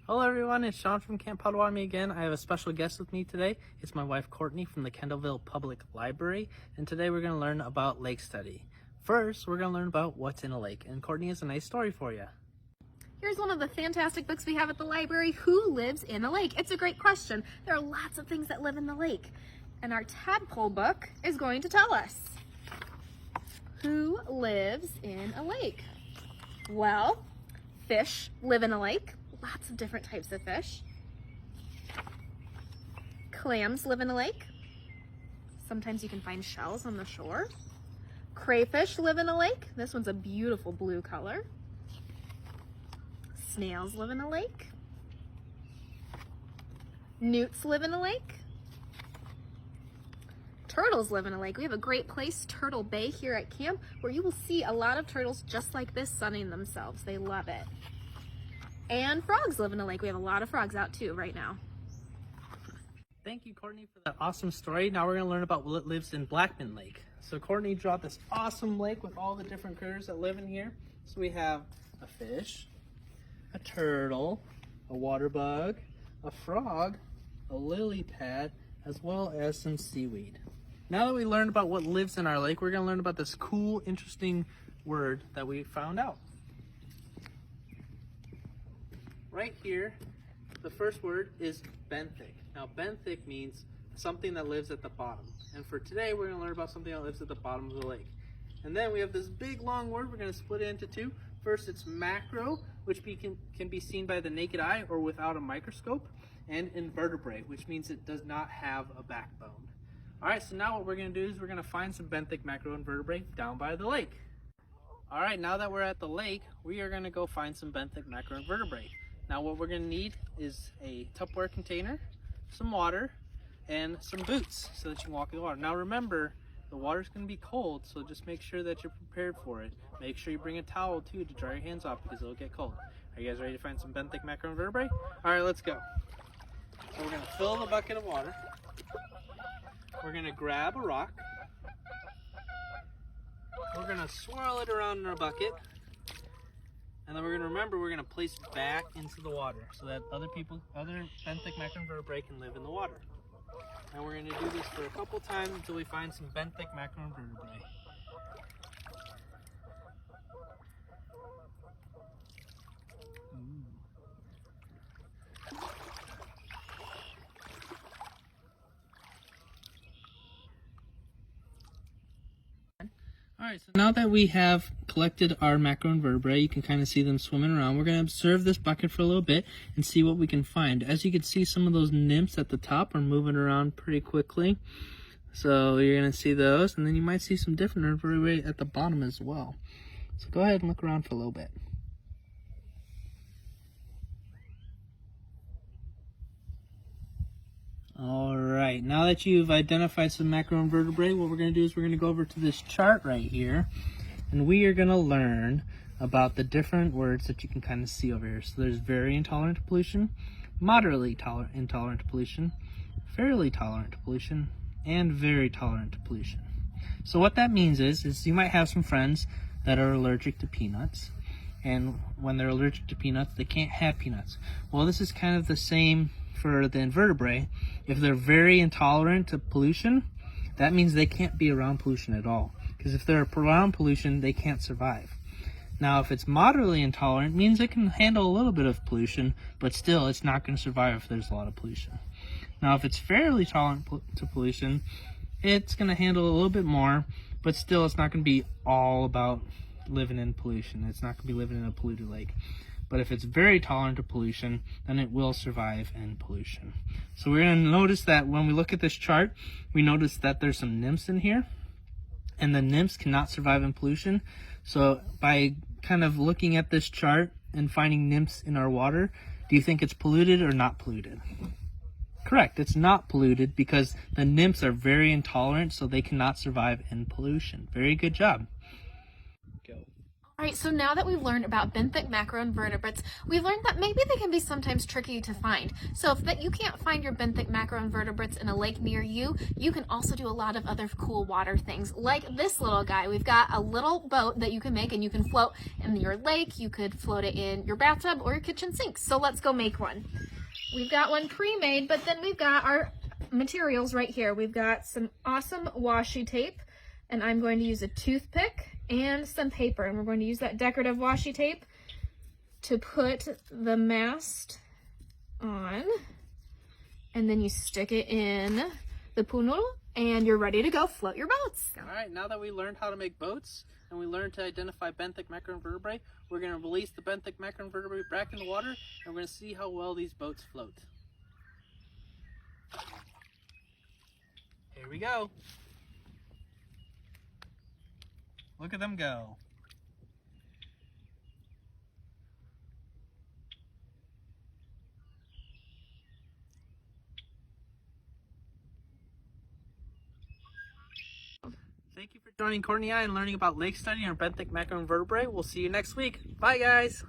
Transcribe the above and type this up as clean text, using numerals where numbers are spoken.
Hello everyone, it's Sean from Camp Potawatomi again. I have a special guest with me today. It's my wife Courtney from the Kendallville Public Library, and today we're going to learn about lake study. First, we're going to learn about what's in a lake, and Courtney has a nice story for you. Here's one of the fantastic books we have at the library, Who Lives in a Lake? It's a great question. There are lots of things that live in the lake, and our tadpole book is going to tell us. Who lives in a lake? Well, fish live in a lake. Lots of different types of fish. Clams live in a lake. Sometimes you can find shells on the shore. Crayfish live in a lake. This one's a beautiful blue color. Snails live in a lake. Newts live in a lake. Turtles live in a lake. We have a great place, Turtle Bay, here at camp, where you will see a lot of turtles just like this sunning themselves. They love it. And frogs live in a lake. We have a lot of frogs out too right now. Thank you, Courtney, for that awesome story. Now we're going to learn about what lives in Blackman Lake. So Courtney drew this awesome lake with all the different critters that live in here. So we have a fish, a turtle, a water bug, a frog, a lily pad, as well as some seaweed. Now that we learned about what lives in our lake, we're going to learn about this cool, interesting word that we found out. Right here, the first word is benthic. Now, benthic means something that lives at the bottom. And for today, we're going to learn about something that lives at the bottom of the lake. And then we have this big long word. We're going to split it into two. First, it's macro, which can be seen by the naked eye or without a microscope. And invertebrate, which means it does not have a backbone. All right, so now what we're going to do is we're going to find some benthic macroinvertebrate down by the lake. All right, now that we're at the lake, we are going to go find some benthic macroinvertebrate. Now what we're going to need is a Tupperware container, some water, and some boots so that you can walk in the water. Now remember, the water's going to be cold, so just make sure that you're prepared for it. Make sure you bring a towel too to dry your hands off because it'll get cold. Are you guys ready to find some benthic macroinvertebrate? All right, let's go. So we're going to fill the bucket of water. We're going to grab a rock. We're going to swirl it around in our bucket. And then we're going to remember we're going to place it back into the water so that other benthic macroinvertebrate can live in the water. And we're going to do this for a couple times until we find some benthic macroinvertebrate. Alright, so now that we have collected our macroinvertebrate, you can kind of see them swimming around. We're going to observe this bucket for a little bit and see what we can find. As you can see, some of those nymphs at the top are moving around pretty quickly. So you're going to see those, and then you might see some different invertebrate at the bottom as well. So go ahead and look around for a little bit. Alright, now that you've identified some macroinvertebrate, what we're going to do is we're going to go over to this chart right here, and we are going to learn about the different words that you can kind of see over here. So there's very intolerant to pollution, moderately intolerant to pollution, fairly tolerant to pollution, and very tolerant to pollution. So what that means is you might have some friends that are allergic to peanuts, and when they're allergic to peanuts, they can't have peanuts. Well, this is kind of the same for the invertebrate. If they're very intolerant to pollution, that means they can't be around pollution at all. Because if they're around pollution, they can't survive. Now, if it's moderately intolerant, it means it can handle a little bit of pollution, but still, it's not going to survive if there's a lot of pollution. Now, if it's fairly tolerant to pollution, it's going to handle a little bit more, but still, it's not going to be all about living in pollution. It's not going to be living in a polluted lake. But if it's very tolerant to pollution, then it will survive in pollution. So we're going to notice that when we look at this chart, we notice that there's some nymphs in here, and the nymphs cannot survive in pollution. So by kind of looking at this chart and finding nymphs in our water, do you think it's polluted or not polluted? Correct, it's not polluted because the nymphs are very intolerant, so they cannot survive in pollution. Very good job. Go. All right, so now that we've learned about benthic macroinvertebrates, we've learned that maybe they can be sometimes tricky to find. So if that you can't find your benthic macroinvertebrates in a lake near you, you can also do a lot of other cool water things, like this little guy. We've got a little boat that you can make, and you can float in your lake, you could float it in your bathtub or your kitchen sink. So let's go make one. We've got one pre-made, but then we've got our materials right here. We've got some awesome washi tape, and I'm going to use a toothpick and some paper, and we're going to use that decorative washi tape to put the mast on, and then you stick it in the pool noodle and you're ready to go float your boats. All right, now that we learned how to make boats and we learned to identify benthic macroinvertebrae, we're going to release the benthic macroinvertebrae back in the water, and we're going to see how well these boats float. Here we go. Look at them go. Thank you for joining Courtney and I and learning about lake study and benthic macroinvertebrae. We'll see you next week. Bye, guys.